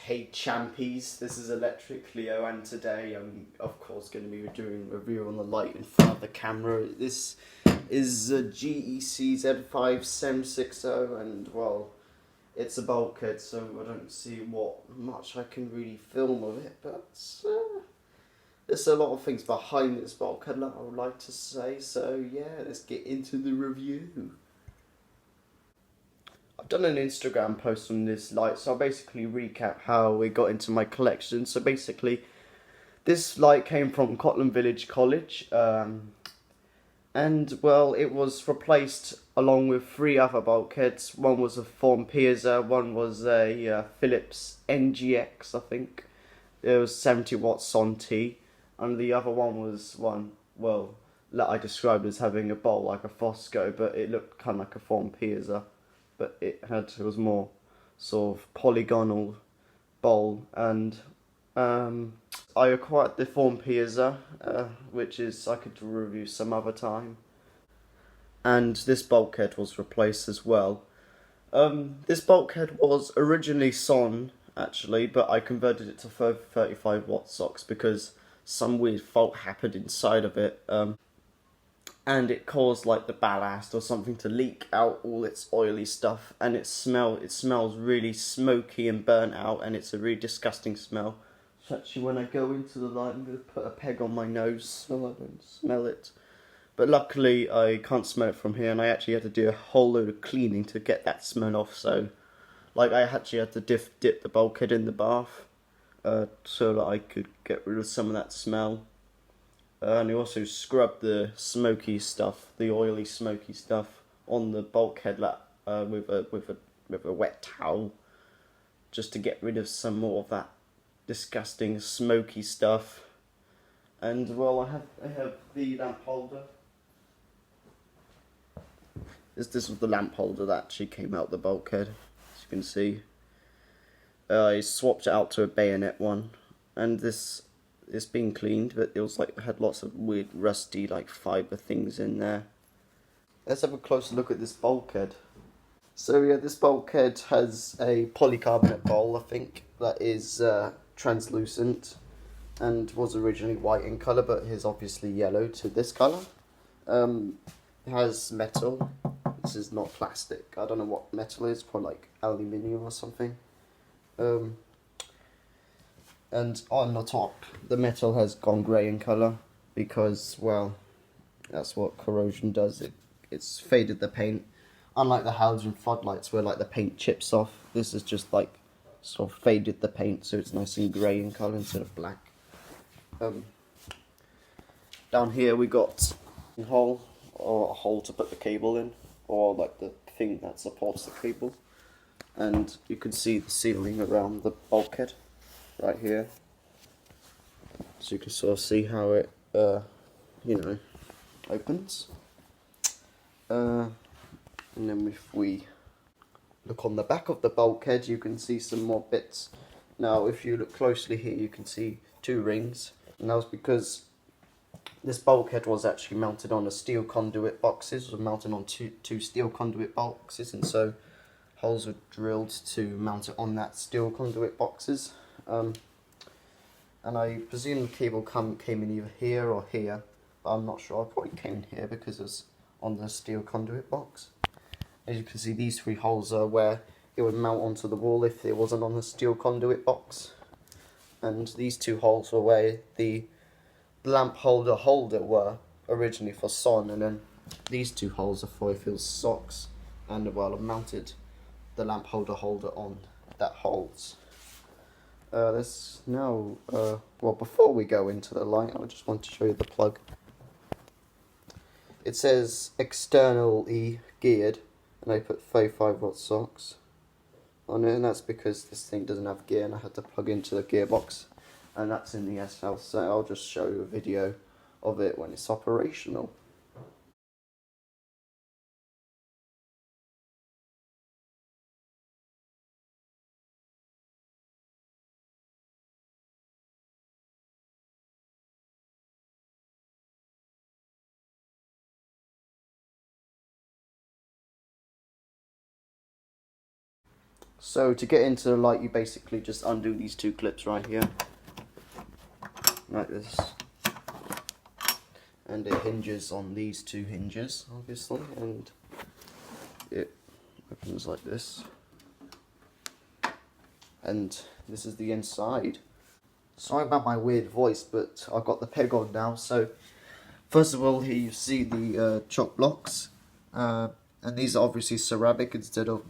Hey champies, this is Electric Leo, and today I'm of course going to be doing a review on the light in front of the camera. This is a GEC Z5760 and well, it's a bulkhead, so I don't see what much I can really film of it, but there's a lot of things behind this bulkhead that I would like to say, so yeah, let's get into the review. I've done an Instagram post on this light, so I'll basically recap how it got into my collection. So basically, this light came from Cottenham Village College, and well, it was replaced along with 3 other bulkheads. One was a Form Piazza, one was a Philips NGX, I think. It was 70 watts on T, and the other one was one, well, that I described as having a bowl like a Fosco, but it looked kind of like a Form Piazza. But it was more sort of polygonal bowl, and I acquired the Form Piazza, which is I could review some other time, and this bulkhead was replaced as well. This bulkhead was originally SON actually, but I converted it to 35 watt socks because some weird fault happened inside of it. And it caused like the ballast or something to leak out all its oily stuff, and it smells really smoky and burnt out, and it's a really disgusting smell. So actually when I go into the light, I'm going to put a peg on my nose so I don't smell it. But luckily I can't smell it from here, and I actually had to do a whole load of cleaning to get that smell off. So like I actually had to dip the bulkhead in the bath so that I could get rid of some of that smell. And I also scrubbed the smoky stuff, the oily smoky stuff, on the bulkhead with a wet towel, just to get rid of some more of that disgusting smoky stuff. And well, I have the lamp holder. This was the lamp holder that actually came out the bulkhead, as you can see. I swapped it out to a bayonet one, and it's been cleaned, but it was like had lots of weird rusty like fibre things in there. Let's have a closer look at this bulkhead. So yeah, this bulkhead has a polycarbonate bowl, I think, that is translucent and was originally white in colour, but is obviously yellow to this colour. It has metal. This is not plastic. I don't know what metal is, probably like aluminium or something. And on the top, the metal has gone grey in colour because, well, that's what corrosion does. It's faded the paint. Unlike the halogen floodlights where like the paint chips off, this is just like sort of faded the paint so it's nice and grey in colour instead of black. Down here we got a hole, or a hole to put the cable in, or like the thing that supports the cable. And you can see the ceiling around the bulkhead right here, so you can sort of see how it opens, and then if we look on the back of the bulkhead, you can see some more bits. Now if you look closely here, you can see 2 rings, and that was because this bulkhead was actually mounted on a steel conduit boxes. It was mounted on two steel conduit boxes, and so holes were drilled to mount it on that steel conduit boxes. And I presume the cable came in either here or here, but I'm not sure. I probably came in here because it was on the steel conduit box. As you can see, these 3 holes are where it would mount onto the wall if it wasn't on the steel conduit box. And these 2 holes were where the lamp holder were originally for SON, and then these 2 holes are for if it was socks, and well, I've mounted the lamp holder on that holes. Let's now, well, before we go into the light, I just want to show you the plug. It says externally geared, and I put 35 watt socks on it, and that's because this thing doesn't have gear, and I had to plug into the gearbox, and that's in the SL, so I'll just show you a video of it when it's operational. So to get into the light, you basically just undo these two clips right here, like this, and it hinges on these two hinges, obviously, and it opens like this, and this is the inside. Sorry about my weird voice, but I've got the peg on now. So first of all, here you see the chock blocks, and these are obviously ceramic instead of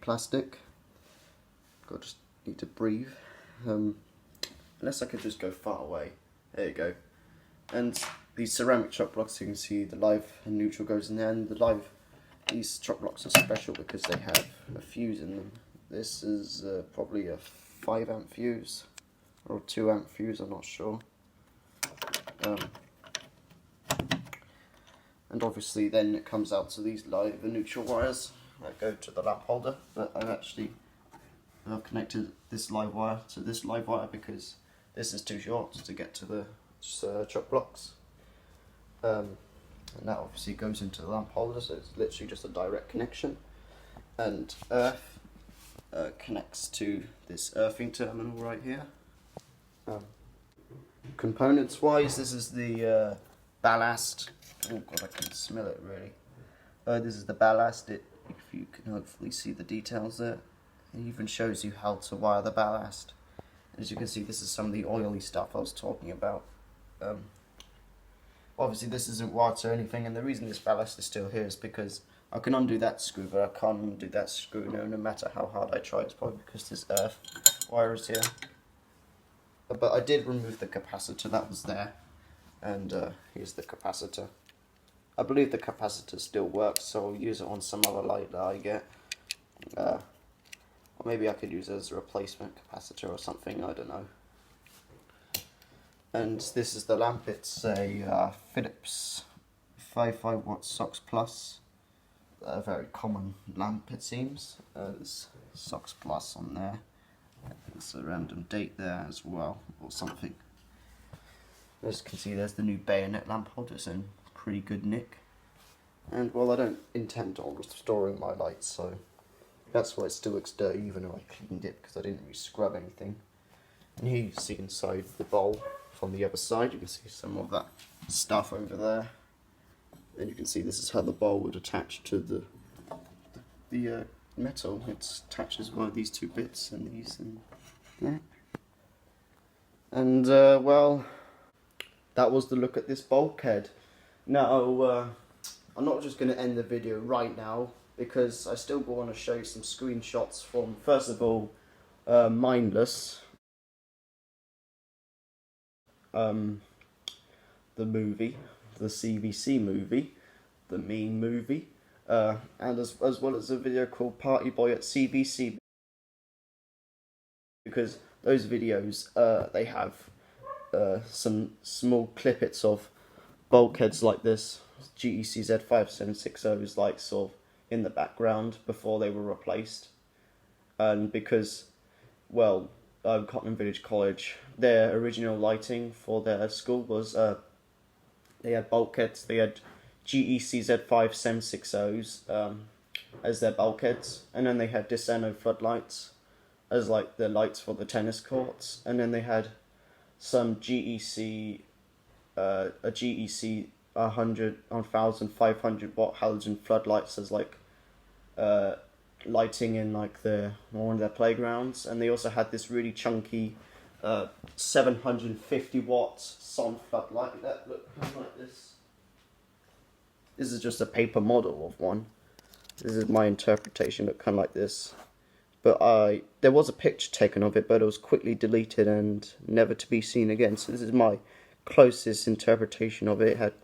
plastic. I just need to breathe, unless I could just go far away. There you go. And these ceramic chock blocks, you can see the live and neutral goes in there, and these chock blocks are special because they have a fuse in them. This is probably a 5 amp fuse or 2 amp fuse, I'm not sure. And obviously then it comes out to these live and neutral wires that go to the lamp holder, but I've connected this live wire to this live wire because this is too short to get to the chock blocks. And that obviously goes into the lamp holder, so it's literally just a direct connection. And earth connects to this earthing terminal right here. Components wise, this is the ballast. Oh god, I can smell it really. This is the ballast. If you can hopefully see the details there, it even shows you how to wire the ballast. As you can see, this is some of the oily stuff I was talking about. Obviously this isn't wired or anything, and the reason this ballast is still here is because I can undo that screw, but I can't undo that screw no matter how hard I try. It's probably because this earth wire is here. But I did remove the capacitor that was there, and here's the capacitor. I believe the capacitor still works, so I'll use it on some other light that I get. Or maybe I could use it as a replacement capacitor or something, I don't know. And this is the lamp. It's a Philips 55 watt SOX Plus. A very common lamp, it seems. There's SOX Plus on there. There's a random date there as well, or something. As you can see, there's the new bayonet lamp holder. It's in pretty good nick. And well, I don't intend on restoring my lights, so that's why it still looks dirty, even though I cleaned it because I didn't really scrub anything. And here you see inside the bowl from the other side, you can see some of that stuff over there. And you can see this is how the bowl would attach to the metal. It attaches one of these two bits and these and that. And well, that was the look at this bulkhead. Now, I'm not just going to end the video right now because I still want to show you some screenshots from, first of all, Mindless, the movie, the CVC movie, the meme movie, and as well as a video called Party Boy at CVC, because those videos, they have some small clippets of bulkheads like this, GEC Z5760s, like sort of in the background before they were replaced. And because, well, Cottenham Village College, their original lighting for their school was, they had bulkheads, they had GEC Z5760s as their bulkheads, and then they had Diseno floodlights as like the lights for the tennis courts, and then they had some GEC, a GEC 1500 watt halogen floodlights as like lighting in like one of their playgrounds. And they also had this really chunky 750 watt sun floodlight that looked kind of like this. This is just a paper model of one. This is my interpretation, looked kind of like this. But there was a picture taken of it, but it was quickly deleted and never to be seen again. So this is my closest interpretation of it. It had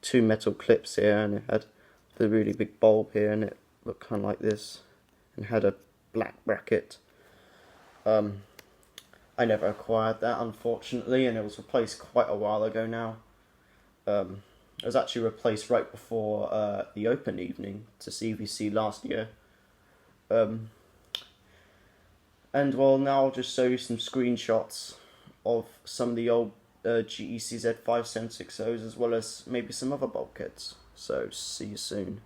two metal clips here, and it had the really big bulb here, and it looked kind of like this, and had a black bracket. I never acquired that, unfortunately, and it was replaced quite a while ago now. It was actually replaced right before the open evening to CVC last year. And well, now I'll just show you some screenshots of some of the old GEC Z5760s, as well as maybe some other bulkheads. So see you soon.